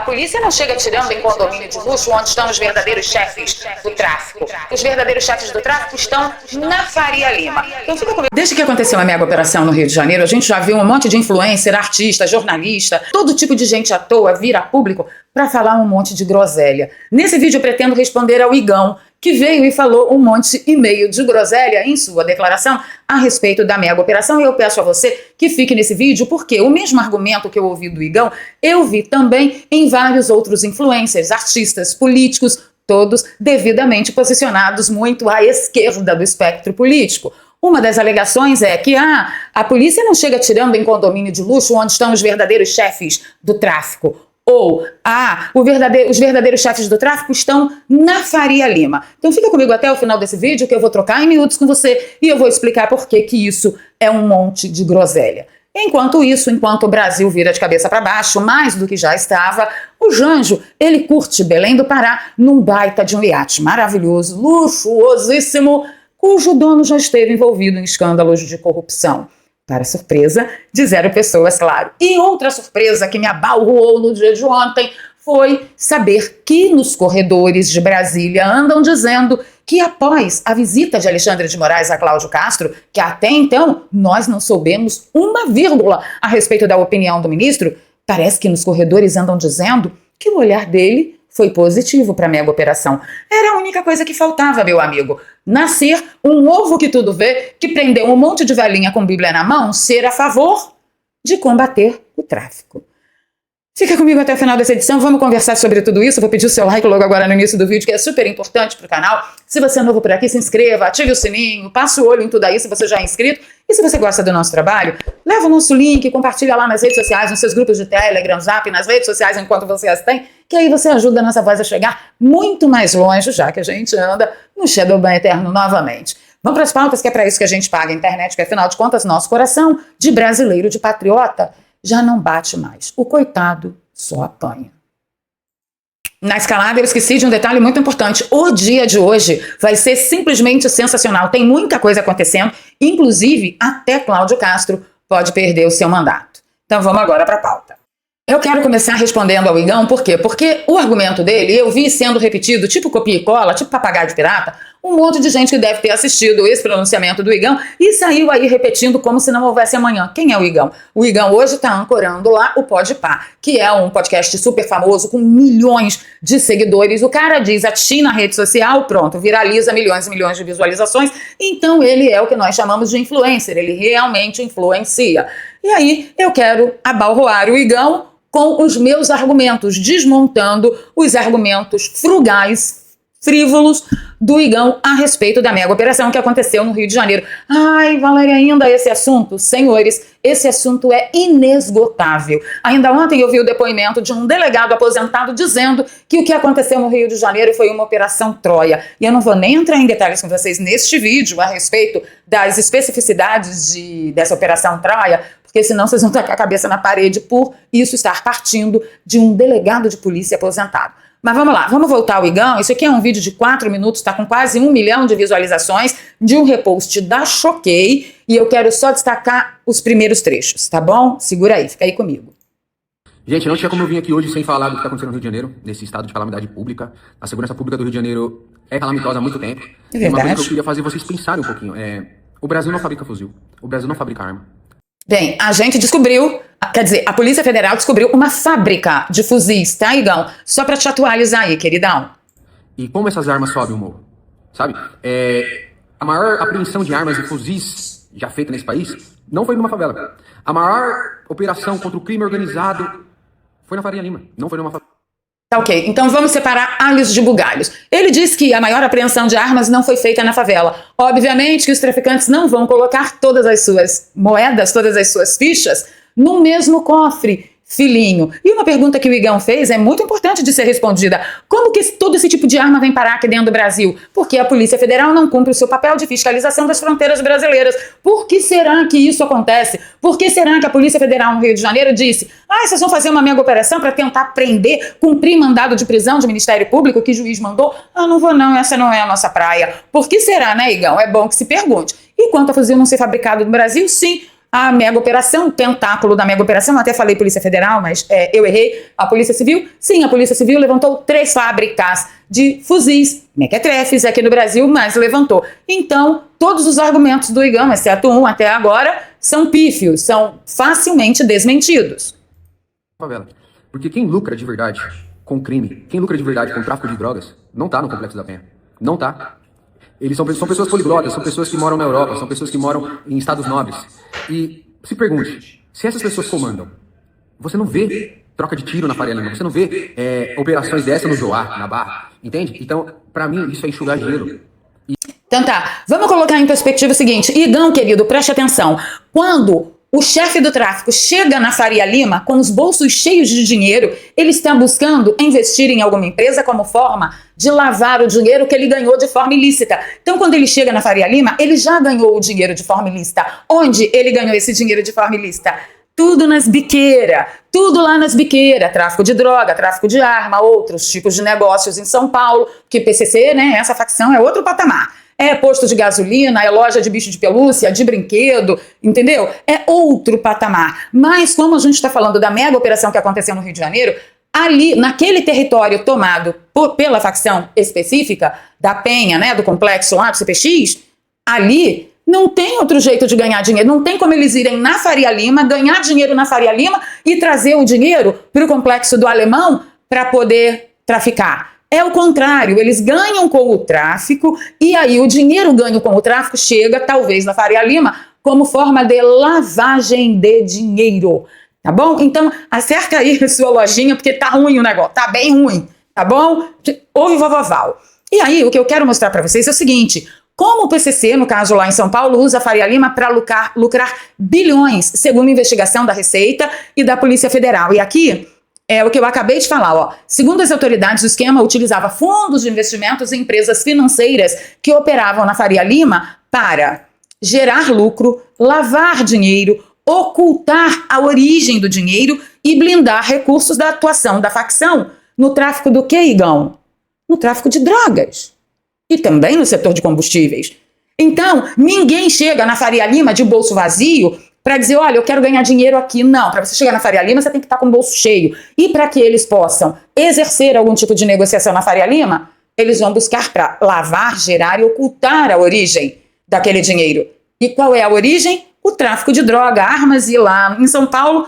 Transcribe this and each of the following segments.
polícia não chega atirando em condomínio de luxo onde estão os verdadeiros chefes do tráfico. Os verdadeiros chefes do tráfico estão na Faria Lima. Então fica comigo. Desde que aconteceu a mega operação no Rio de Janeiro, a gente já viu um monte de influencer, artista, jornalista, todo tipo de gente à toa vir a público para falar um monte de groselha. Nesse vídeo eu pretendo responder ao Igão, que veio e falou um monte e meio de groselha em sua declaração a respeito da mega operação. E eu peço a você que fique nesse vídeo, porque o mesmo argumento que eu ouvi do Igão, eu vi também em vários outros influencers, artistas, políticos, todos devidamente posicionados muito à esquerda do espectro político. Uma das alegações é que a polícia não chega atirando em condomínio de luxo onde estão os verdadeiros chefes do tráfico. Ou, os verdadeiros chefes do tráfico estão na Faria Lima. Então fica comigo até o final desse vídeo que eu vou trocar em miúdos com você e eu vou explicar por que isso é um monte de groselha. Enquanto isso, enquanto o Brasil vira de cabeça para baixo, mais do que já estava, o Janjo, ele curte Belém do Pará num baita de um iate maravilhoso, luxuosíssimo, cujo dono já esteve envolvido em escândalos de corrupção. Para surpresa de 0 pessoas, claro. E outra surpresa que me abalroou no dia de ontem foi saber que nos corredores de Brasília andam dizendo que após a visita de Alexandre de Moraes a Cláudio Castro, que até então nós não soubemos uma vírgula a respeito da opinião do ministro, parece que nos corredores andam dizendo que o olhar dele foi positivo para a mega operação. Era a única coisa que faltava, meu amigo. Nascer um ovo que tudo vê, que prendeu um monte de velhinha com Bíblia na mão, ser a favor de combater o tráfico. Fica comigo até o final dessa edição, vamos conversar sobre tudo isso. Vou pedir o seu like logo agora no início do vídeo, que é super importante para o canal. Se você é novo por aqui, se inscreva, ative o sininho, passe o olho em tudo aí se você já é inscrito. E se você gosta do nosso trabalho, leva o nosso link, compartilha lá nas redes sociais, nos seus grupos de Telegram, Zap, nas redes sociais enquanto você as tem, que aí você ajuda a nossa voz a chegar muito mais longe, já que a gente anda no Shadowban Eterno novamente. Vamos para as pautas, que é para isso que a gente paga a internet, que afinal de contas, nosso coração de brasileiro, de patriota, já não bate mais. O coitado só apanha. Na escalada, eu esqueci de um detalhe muito importante. O dia de hoje vai ser simplesmente sensacional. Tem muita coisa acontecendo, inclusive até Cláudio Castro pode perder o seu mandato. Então vamos agora para a pauta. Eu quero começar respondendo ao Igão, por quê? Porque o argumento dele, eu vi sendo repetido, tipo copia e cola, tipo papagaio de pirata, um monte de gente que deve ter assistido esse pronunciamento do Igão e saiu aí repetindo como se não houvesse amanhã. Quem é o Igão? O Igão hoje está ancorando lá o Podpah, que é um podcast super famoso com milhões de seguidores. O cara diz ati na rede social, pronto, viraliza milhões e milhões de visualizações. Então ele é o que nós chamamos de influencer, ele realmente influencia. E aí eu quero abalroar o Igão com os meus argumentos, desmontando os argumentos frugais, frívolos do Igão a respeito da mega operação que aconteceu no Rio de Janeiro. Ai, Valéria, ainda esse assunto? Senhores, esse assunto é inesgotável. Ainda ontem eu vi o depoimento de um delegado aposentado dizendo que o que aconteceu no Rio de Janeiro foi uma operação Troia. E eu não vou nem entrar em detalhes com vocês neste vídeo a respeito das especificidades dessa operação Troia, porque senão vocês vão tacar a cabeça na parede por isso estar partindo de um delegado de polícia aposentado. Mas vamos lá, vamos voltar ao Igão. Isso aqui é um vídeo de 4 minutos, está com quase 1 milhão de visualizações, de um repost da Choquei, e eu quero só destacar os primeiros trechos, tá bom? Segura aí, fica aí comigo. Gente, não tinha como eu vir aqui hoje sem falar do que está acontecendo no Rio de Janeiro, nesse estado de calamidade pública. A segurança pública do Rio de Janeiro é calamitosa há muito tempo. É verdade. Uma coisa que eu queria fazer vocês pensarem um pouquinho o Brasil não fabrica fuzil, o Brasil não fabrica arma. Bem, a gente descobriu, quer dizer, a Polícia Federal descobriu uma fábrica de fuzis, tá, Igão? Só pra te atualizar aí, queridão. E como essas armas sobem o morro, sabe? A maior apreensão de armas e fuzis já feita nesse país não foi numa favela. A maior operação contra o crime organizado foi na Faria Lima, não foi numa favela. Tá, ok, então vamos separar alhos de bugalhos. Ele diz que a maior apreensão de armas não foi feita na favela. Obviamente que os traficantes não vão colocar todas as suas moedas, todas as suas fichas, no mesmo cofre, filhinho. E uma pergunta que o Igão fez é muito importante de ser respondida. Como que todo esse tipo de arma vem parar aqui dentro do Brasil? Porque a Polícia Federal não cumpre o seu papel de fiscalização das fronteiras brasileiras. Por que será que isso acontece? Por que será que a Polícia Federal no Rio de Janeiro disse: vocês vão fazer uma mega operação para tentar prender, cumprir mandado de prisão de Ministério Público que o juiz mandou? Não vou não, essa não é a nossa praia. Por que será, né, Igão? É bom que se pergunte. E quanto a fuzil não ser fabricado no Brasil, sim, a mega operação, o tentáculo da mega operação, eu até falei Polícia Federal, mas eu errei, a Polícia Civil. Sim, a Polícia Civil levantou 3 fábricas de fuzis, mequetrefes aqui no Brasil, mas levantou. Então, todos os argumentos do IGAM, exceto um até agora, são pífios, são facilmente desmentidos. Favela. Porque quem lucra de verdade com crime, quem lucra de verdade com tráfico de drogas, não tá no Complexo da Penha. Não tá. Eles são pessoas poliglotas, são pessoas que moram na Europa, são pessoas que moram em estados nobres. E se pergunte, se essas pessoas comandam, você não vê troca de tiro na Faria Lima, você não vê operações dessa no Joá, na Barra, entende? Então, pra mim, isso é enxugar gelo. Então tá, vamos colocar em perspectiva o seguinte, Igão, querido, preste atenção, quando o chefe do tráfico chega na Faria Lima com os bolsos cheios de dinheiro, ele está buscando investir em alguma empresa como forma de lavar o dinheiro que ele ganhou de forma ilícita. Então, quando ele chega na Faria Lima, ele já ganhou o dinheiro de forma ilícita. Onde ele ganhou esse dinheiro de forma ilícita? Tudo nas biqueiras, tudo lá nas biqueiras, tráfico de droga, tráfico de arma, outros tipos de negócios em São Paulo, que PCC, né, essa facção é outro patamar. É posto de gasolina, é loja de bicho de pelúcia, de brinquedo, entendeu? É outro patamar. Mas como a gente está falando da mega operação que aconteceu no Rio de Janeiro, ali, naquele território tomado pela facção específica, da Penha, né, do complexo lá do CPX, ali não tem outro jeito de ganhar dinheiro. Não tem como eles irem na Faria Lima, ganhar dinheiro na Faria Lima e trazer o dinheiro para o complexo do Alemão para poder traficar. É o contrário, eles ganham com o tráfico e aí o dinheiro ganho com o tráfico chega, talvez, na Faria Lima como forma de lavagem de dinheiro, tá bom? Então, acerta aí a sua lojinha, porque tá ruim o negócio, tá bem ruim, tá bom? Ouve vovoval. E aí, o que eu quero mostrar para vocês é o seguinte, como o PCC, no caso lá em São Paulo, usa a Faria Lima para lucrar bilhões, segundo investigação da Receita e da Polícia Federal. E aqui é o que eu acabei de falar, ó. Segundo as autoridades, o esquema utilizava fundos de investimentos em empresas financeiras que operavam na Faria Lima para gerar lucro, lavar dinheiro, ocultar a origem do dinheiro e blindar recursos da atuação da facção no tráfico do quê, Igão? No tráfico de drogas. E também no setor de combustíveis. Então, ninguém chega na Faria Lima de bolso vazio para dizer, olha, eu quero ganhar dinheiro aqui. Não, para você chegar na Faria Lima, você tem que estar com o bolso cheio. E para que eles possam exercer algum tipo de negociação na Faria Lima, eles vão buscar para lavar, gerar e ocultar a origem daquele dinheiro. E qual é a origem? O tráfico de droga, armas e lá em São Paulo,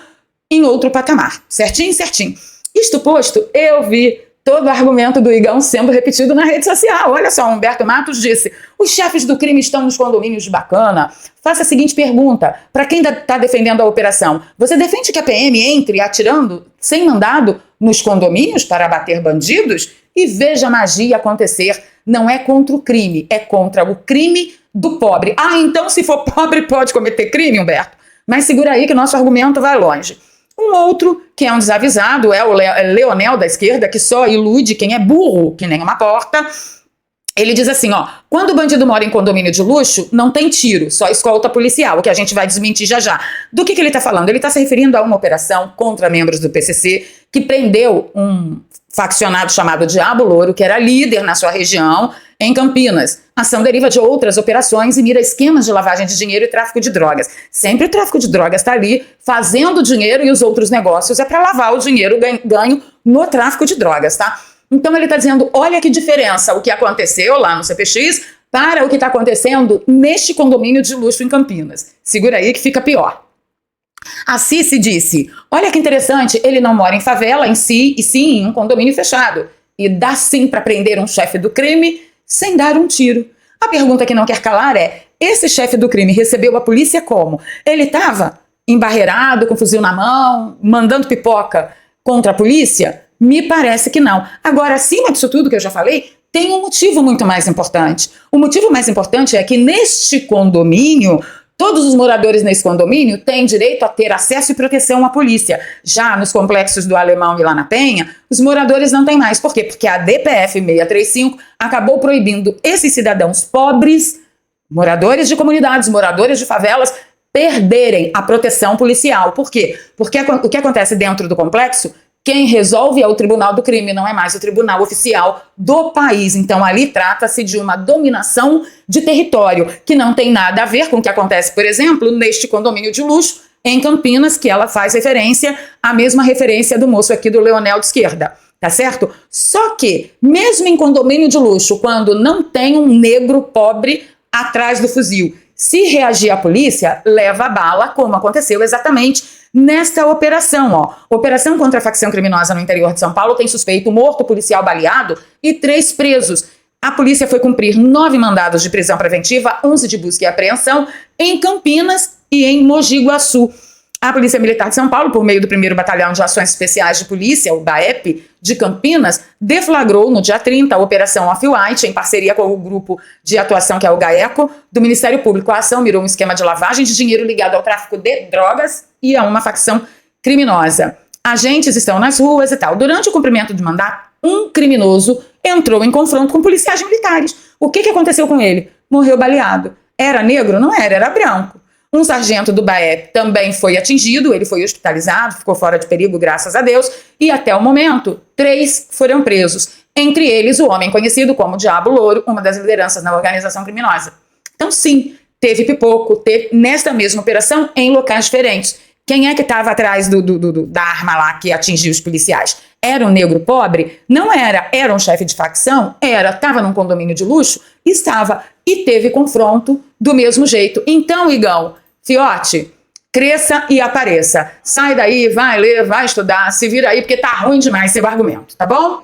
em outro patamar. Certinho, certinho. Isto posto, eu vi todo o argumento do Igão sendo repetido na rede social. Olha só, Humberto Matos disse, os chefes do crime estão nos condomínios de Bacana. Faça a seguinte pergunta, para quem está defendendo a operação, você defende que a PM entre atirando sem mandado nos condomínios para abater bandidos? E veja a magia acontecer, não é contra o crime, é contra o crime do pobre. Ah, então se for pobre pode cometer crime, Humberto? Mas segura aí que nosso argumento vai longe. Um outro, que é um desavisado, é o Leonel da esquerda, que só ilude quem é burro, que nem uma porta. Ele diz assim, ó, quando o bandido mora em condomínio de luxo, não tem tiro, só escolta policial, o que a gente vai desmentir já já. Do que ele está falando? Ele está se referindo a uma operação contra membros do PCC que prendeu um faccionado chamado Diabo Louro, que era líder na sua região, em Campinas. A ação deriva de outras operações e mira esquemas de lavagem de dinheiro e tráfico de drogas. Sempre o tráfico de drogas está ali fazendo dinheiro e os outros negócios é para lavar o dinheiro ganho no tráfico de drogas, tá? Então ele está dizendo, olha que diferença o que aconteceu lá no CPX para o que está acontecendo neste condomínio de luxo em Campinas. Segura aí que fica pior. A Cici disse, olha que interessante, ele não mora em favela em si, e sim em um condomínio fechado. E dá sim para prender um chefe do crime sem dar um tiro. A pergunta que não quer calar é, esse chefe do crime recebeu a polícia como? Ele estava embarreirado, com fuzil na mão, mandando pipoca contra a polícia? Me parece que não. Agora, acima disso tudo que eu já falei, tem um motivo muito mais importante. O motivo mais importante é que neste condomínio, todos os moradores nesse condomínio têm direito a ter acesso e proteção à polícia. Já nos complexos do Alemão e lá na Penha, os moradores não têm mais. Por quê? Porque a DPF 635 acabou proibindo esses cidadãos pobres, moradores de comunidades, moradores de favelas, perderem a proteção policial. Por quê? Porque o que acontece dentro do complexo Quem resolve é o tribunal do crime, não é mais o tribunal oficial do país. Então, ali trata-se de uma dominação de território, que não tem nada a ver com o que acontece, por exemplo, neste condomínio de luxo em Campinas, que ela faz referência à mesma referência do moço aqui do Leonel de esquerda, tá certo? Só que, mesmo em condomínio de luxo, quando não tem um negro pobre atrás do fuzil, se reagir a polícia, leva a bala, como aconteceu exatamente nesta operação, ó. Operação contra a facção criminosa no interior de São Paulo tem suspeito morto, policial baleado e 3 presos. A polícia foi cumprir 9 mandados de prisão preventiva, 11 de busca e apreensão em Campinas e em Mogi Guaçu. A Polícia Militar de São Paulo, por meio do 1º Batalhão de Ações Especiais de Polícia, o BAEP, de Campinas, deflagrou no dia 30 a Operação Off-White, em parceria com o grupo de atuação, que é o GAECO, do Ministério Público. A ação mirou um esquema de lavagem de dinheiro ligado ao tráfico de drogas e a uma facção criminosa. Agentes estão nas ruas e tal. Durante o cumprimento de mandato, um criminoso entrou em confronto com policiais militares. O que aconteceu com ele? Morreu baleado. Era negro? Não era, era branco. Um sargento do BAEP também foi atingido, ele foi hospitalizado, ficou fora de perigo, graças a Deus, e até o momento, 3 foram presos, entre eles o homem conhecido como Diabo Louro, uma das lideranças na organização criminosa. Então sim, teve pipoco, teve nesta mesma operação em locais diferentes. Quem é que estava atrás da arma lá que atingiu os policiais? Era um negro pobre? Não era. Era um chefe de facção? Era. Estava num condomínio de luxo? Estava. E teve confronto do mesmo jeito. Então, Igão, fiote, cresça e apareça. Sai daí, vai ler, vai estudar, se vira aí, porque tá ruim demais seu argumento, tá bom?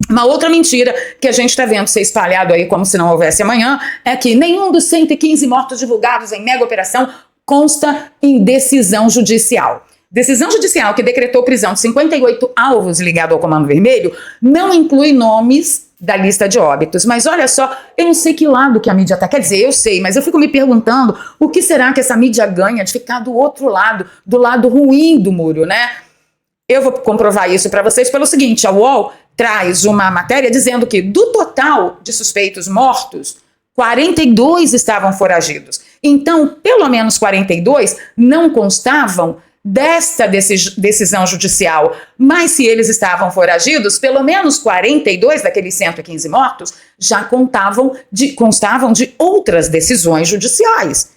Uma outra mentira que a gente está vendo ser espalhado aí como se não houvesse amanhã é que nenhum dos 115 mortos divulgados em mega operação consta em decisão judicial. Decisão judicial que decretou prisão de 58 alvos ligados ao Comando Vermelho não inclui nomes da lista de óbitos. Mas olha só, eu não sei que lado que a mídia tá. Quer dizer, eu sei, mas eu fico me perguntando o que será que essa mídia ganha de ficar do outro lado, do lado ruim do muro, né? Eu vou comprovar isso para vocês pelo seguinte, a UOL traz uma matéria dizendo que do total de suspeitos mortos, 42 estavam foragidos. Então, pelo menos 42 não constavam desta decisão judicial, mas se eles estavam foragidos, pelo menos 42 daqueles 115 mortos já constavam de outras decisões judiciais,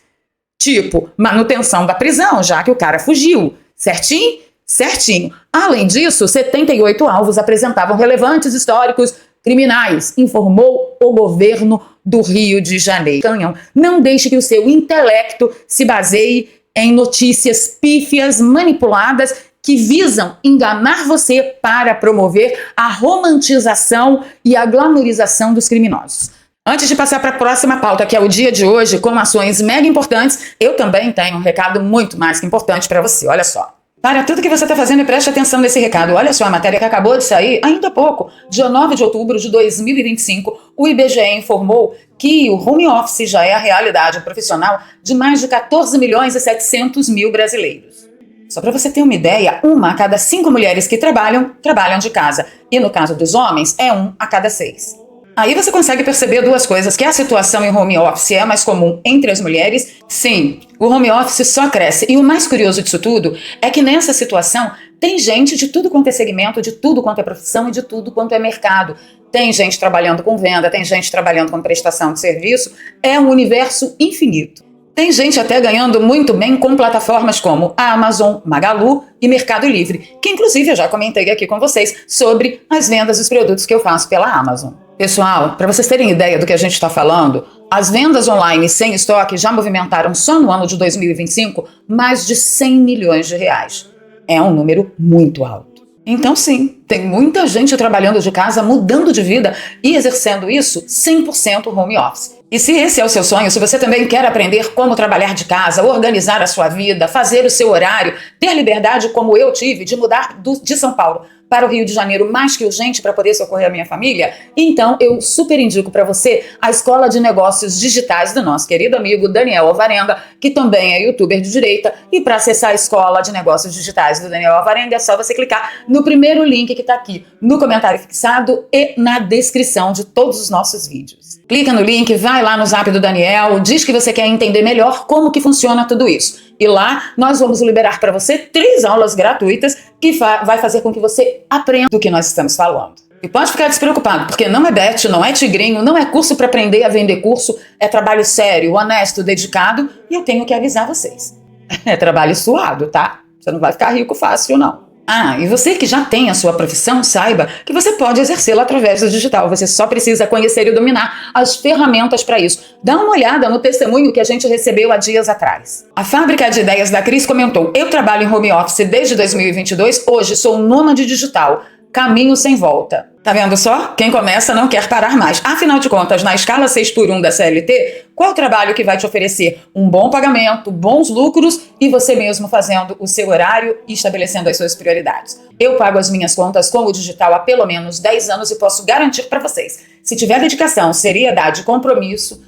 tipo manutenção da prisão, já que o cara fugiu, certinho? Certinho. Além disso, 78 alvos apresentavam relevantes históricos criminais, informou o governo do Rio de Janeiro. Não deixe que o seu intelecto se baseie em notícias pífias, manipuladas, que visam enganar você para promover a romantização e a glamorização dos criminosos. Antes de passar para a próxima pauta, que é o dia de hoje, com ações mega importantes, eu também tenho um recado muito mais que importante para você. Olha só. Para tudo que você está fazendo e preste atenção nesse recado. Olha só a matéria que acabou de sair, ainda há pouco, dia 9 de outubro de 2025, o IBGE informou que o home office já é a realidade profissional de mais de 14 milhões e 700 mil brasileiros. Só para você ter uma ideia, 1 a cada 5 mulheres que trabalham de casa. E no caso dos homens, é 1 a cada 6. Aí você consegue perceber 2 coisas, que a situação em home office é mais comum entre as mulheres. Sim, o home office só cresce. E o mais curioso disso tudo é que nessa situação tem gente de tudo quanto é segmento, de tudo quanto é profissão e de tudo quanto é mercado. Tem gente trabalhando com venda, tem gente trabalhando com prestação de serviço. É um universo infinito. Tem gente até ganhando muito bem com plataformas como a Amazon, Magalu e Mercado Livre, que inclusive eu já comentei aqui com vocês sobre as vendas dos produtos que eu faço pela Amazon. Pessoal, para vocês terem ideia do que a gente está falando, as vendas online sem estoque já movimentaram só no ano de 2025 mais de 100 milhões de reais. É um número muito alto. Então sim, tem muita gente trabalhando de casa, mudando de vida e exercendo isso 100% home office. E se esse é o seu sonho, se você também quer aprender como trabalhar de casa, organizar a sua vida, fazer o seu horário, ter liberdade como eu tive de mudar de São Paulo para o Rio de Janeiro mais que urgente para poder socorrer a minha família, então eu super indico para você a Escola de Negócios Digitais do nosso querido amigo Daniel Alvarenga, que também é youtuber de direita. E para acessar a Escola de Negócios Digitais do Daniel Alvarenga é só você clicar no primeiro link que está aqui no comentário fixado e na descrição de todos os nossos vídeos. Clica no link, vai lá no Zap do Daniel, diz que você quer entender melhor como que funciona tudo isso. E lá nós vamos liberar para você 3 aulas gratuitas que vai fazer com que você aprenda do que nós estamos falando. E pode ficar despreocupado, porque não é Beth, não é Tigrinho, não é curso para aprender a vender curso, é trabalho sério, honesto, dedicado, e eu tenho que avisar vocês. É trabalho suado, tá? Você não vai ficar rico fácil, não. Ah, e você que já tem a sua profissão, saiba que você pode exercê-la através do digital. Você só precisa conhecer e dominar as ferramentas para isso. Dá uma olhada no testemunho que a gente recebeu há dias atrás. A Fábrica de Ideias da Cris comentou: eu trabalho em home office desde 2022, hoje sou nômade digital. Caminho sem volta. Tá vendo só? Quem começa não quer parar mais. Afinal de contas, na escala 6x1 da CLT, qual é o trabalho que vai te oferecer um bom pagamento, bons lucros e você mesmo fazendo o seu horário e estabelecendo as suas prioridades? Eu pago as minhas contas com o digital há pelo menos 10 anos e posso garantir para vocês, se tiver dedicação, seriedade e compromisso,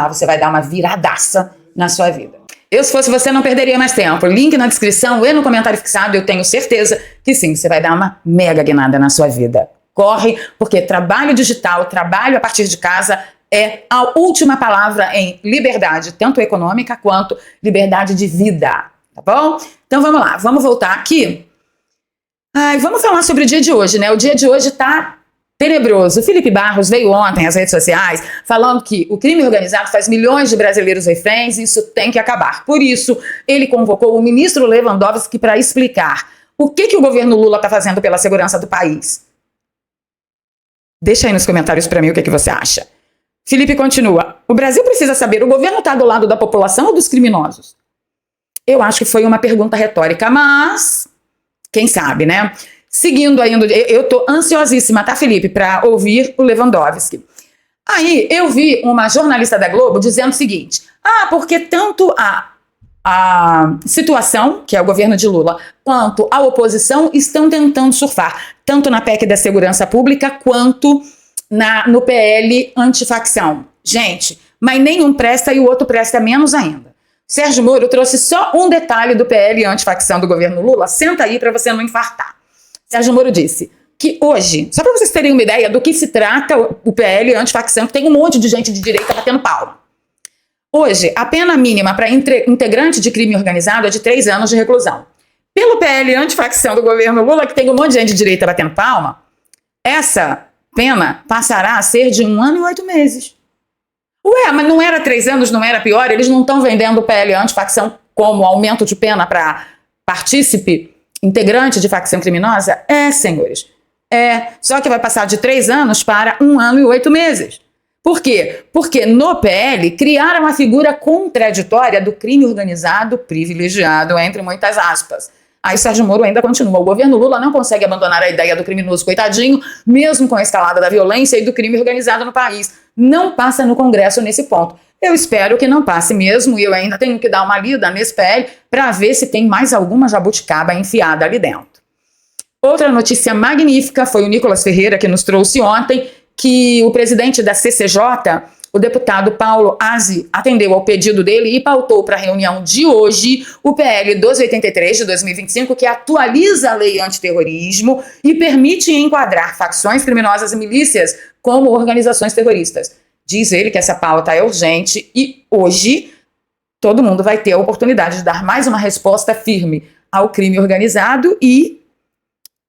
você vai dar uma viradaça na sua vida. Eu, se fosse você, não perderia mais tempo. Link na descrição e no comentário fixado, eu tenho certeza que sim, você vai dar uma mega guinada na sua vida. Corre, porque trabalho digital, trabalho a partir de casa é a última palavra em liberdade, tanto econômica quanto liberdade de vida, tá bom? Então vamos lá, vamos voltar aqui. Vamos falar sobre o dia de hoje, né? O dia de hoje tá tenebroso. O Felipe Barros veio ontem às redes sociais falando que o crime organizado faz milhões de brasileiros reféns e isso tem que acabar. Por isso, ele convocou o ministro Lewandowski para explicar o que o governo Lula está fazendo pela segurança do país. Deixa aí nos comentários para mim o que você acha. Felipe continua: o Brasil precisa saber, o governo está do lado da população ou dos criminosos? Eu acho que foi uma pergunta retórica, mas quem sabe, né? Seguindo ainda, eu tô ansiosíssima, tá, Felipe, para ouvir o Lewandowski. Aí eu vi uma jornalista da Globo dizendo o seguinte: porque tanto a situação, que é o governo de Lula, quanto a oposição estão tentando surfar, tanto na PEC da segurança pública, quanto no PL antifacção. Gente, mas nenhum presta e o outro presta menos ainda. Sérgio Moro trouxe só um detalhe do PL antifacção do governo Lula, senta aí para você não infartar. Sérgio Moro disse que hoje, só para vocês terem uma ideia do que se trata o PL antifacção, que tem um monte de gente de direita batendo palma. Hoje, a pena mínima para integrante de crime organizado é de 3 anos de reclusão. Pelo PL antifacção do governo Lula, que tem um monte de gente de direita batendo palma, essa pena passará a ser de 1 ano e 8 meses. Ué, mas não era 3 anos, não era pior? Eles não estão vendendo o PL antifacção como aumento de pena para partícipe, integrante de facção criminosa? É, senhores. Só que vai passar de 3 anos para 1 ano e 8 meses. Por quê? Porque no PL criaram a figura contraditória do crime organizado privilegiado, entre muitas aspas. Aí Sérgio Moro ainda continua: o governo Lula não consegue abandonar a ideia do criminoso coitadinho, mesmo com a escalada da violência e do crime organizado no país. Não passa no Congresso nesse ponto. Eu espero que não passe mesmo, e eu ainda tenho que dar uma lida nesse PL para ver se tem mais alguma jabuticaba enfiada ali dentro. Outra notícia magnífica foi o Nicolas Ferreira que nos trouxe ontem, que o presidente da CCJ, o deputado Paulo Aze, atendeu ao pedido dele e pautou para a reunião de hoje o PL 1283 de 2025, que atualiza a lei antiterrorismo e permite enquadrar facções criminosas e milícias como organizações terroristas. Diz ele que essa pauta é urgente e hoje todo mundo vai ter a oportunidade de dar mais uma resposta firme ao crime organizado e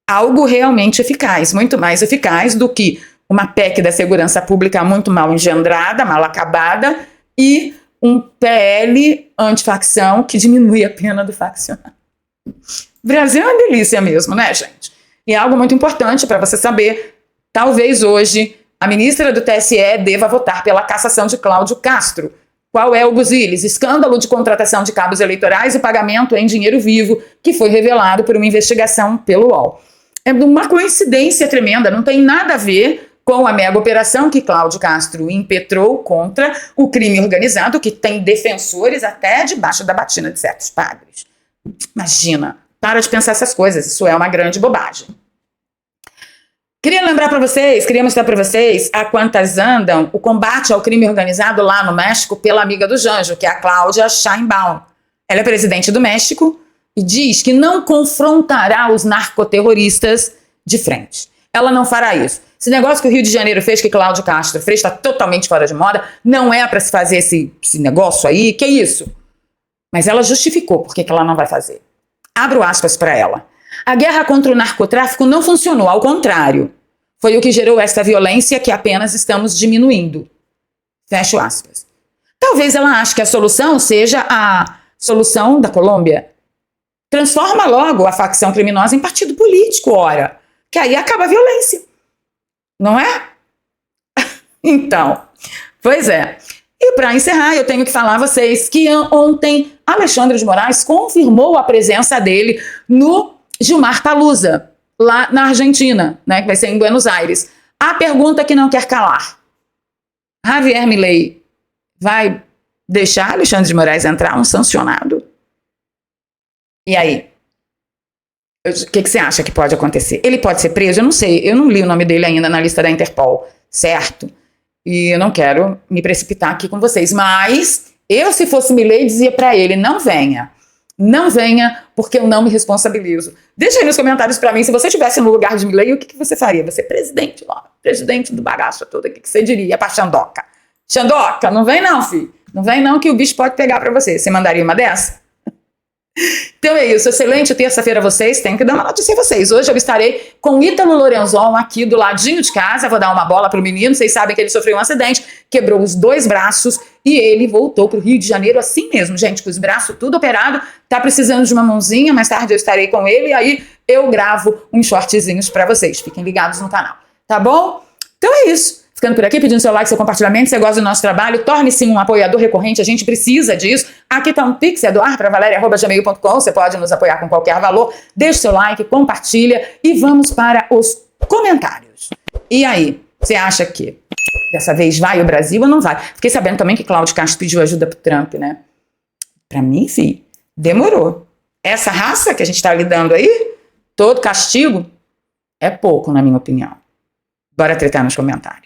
algo realmente eficaz, muito mais eficaz do que uma PEC da segurança pública muito mal engendrada, mal acabada, e um PL antifacção que diminui a pena do faccionário. O Brasil é uma delícia mesmo, né, gente? E é algo muito importante para você saber. Talvez hoje a ministra do TSE deva votar pela cassação de Cláudio Castro. Qual é o buziles? Escândalo de contratação de cabos eleitorais e pagamento em dinheiro vivo, que foi revelado por uma investigação pelo UOL. É uma coincidência tremenda, não tem nada a ver com a mega operação que Cláudio Castro impetrou contra o crime organizado, que tem defensores até debaixo da batina de certos padres. Imagina, para de pensar essas coisas, isso é uma grande bobagem. Queria mostrar para vocês a quantas andam o combate ao crime organizado lá no México pela amiga do Janjo, que é a Cláudia Sheinbaum. Ela é presidente do México e diz que não confrontará os narcoterroristas de frente. Ela não fará isso. Esse negócio que o Rio de Janeiro fez, que Cláudio Castro fez, está totalmente fora de moda. Não é para se fazer esse negócio aí. Que é isso? Mas ela justificou por que ela não vai fazer. Abro aspas para ela. A guerra contra o narcotráfico não funcionou, ao contrário. Foi o que gerou esta violência que apenas estamos diminuindo. Fecho aspas. Talvez ela ache que a solução seja a solução da Colômbia. Transforma logo a facção criminosa em partido político, ora. Que aí acaba a violência. Não é? Então, pois é. E para encerrar, eu tenho que falar a vocês que ontem Alexandre de Moraes confirmou a presença dele no Gilmar Palusa, lá na Argentina, né, que vai ser em Buenos Aires. A pergunta que não quer calar. Javier Milei vai deixar Alexandre de Moraes entrar, um sancionado? E aí? O que você acha que pode acontecer? Ele pode ser preso? Eu não sei, eu não li o nome dele ainda na lista da Interpol, certo? E eu não quero me precipitar aqui com vocês, mas eu, se fosse Milei, dizia para ele, não venha. Não venha, porque eu não me responsabilizo. Deixa aí nos comentários para mim, se você estivesse no lugar de Milei, o que você faria? Você é presidente lá, presidente do bagaço todo, o que você diria para Xandoca? Xandoca, não vem não, filho. Não vem não que o bicho pode pegar para você. Você mandaria uma dessa? Então é isso, excelente terça-feira a vocês, tenho que dar uma notícia a vocês. Hoje eu estarei com Ítalo Lorenzon aqui do ladinho de casa, vou dar uma bola pro menino, vocês sabem que ele sofreu um acidente, quebrou os 2 braços e ele voltou pro Rio de Janeiro assim mesmo, gente, com os braços tudo operado, tá precisando de uma mãozinha, mais tarde eu estarei com ele e aí eu gravo uns shortzinhos pra vocês, fiquem ligados no canal, tá bom? Então é isso. Ficando por aqui, pedindo seu like, seu compartilhamento, se você gosta do nosso trabalho, torne-se um apoiador recorrente, a gente precisa disso. Aqui tá um pix, é doarpravaleria@gmail.com, você pode nos apoiar com qualquer valor, deixe seu like, compartilha e vamos para os comentários. E aí, você acha que dessa vez vai o Brasil ou não vai? Fiquei sabendo também que Cláudio Castro pediu ajuda pro Trump, né? Pra mim, sim, demorou. Essa raça que a gente tá lidando aí, todo castigo, é pouco, na minha opinião. Bora tretar nos comentários.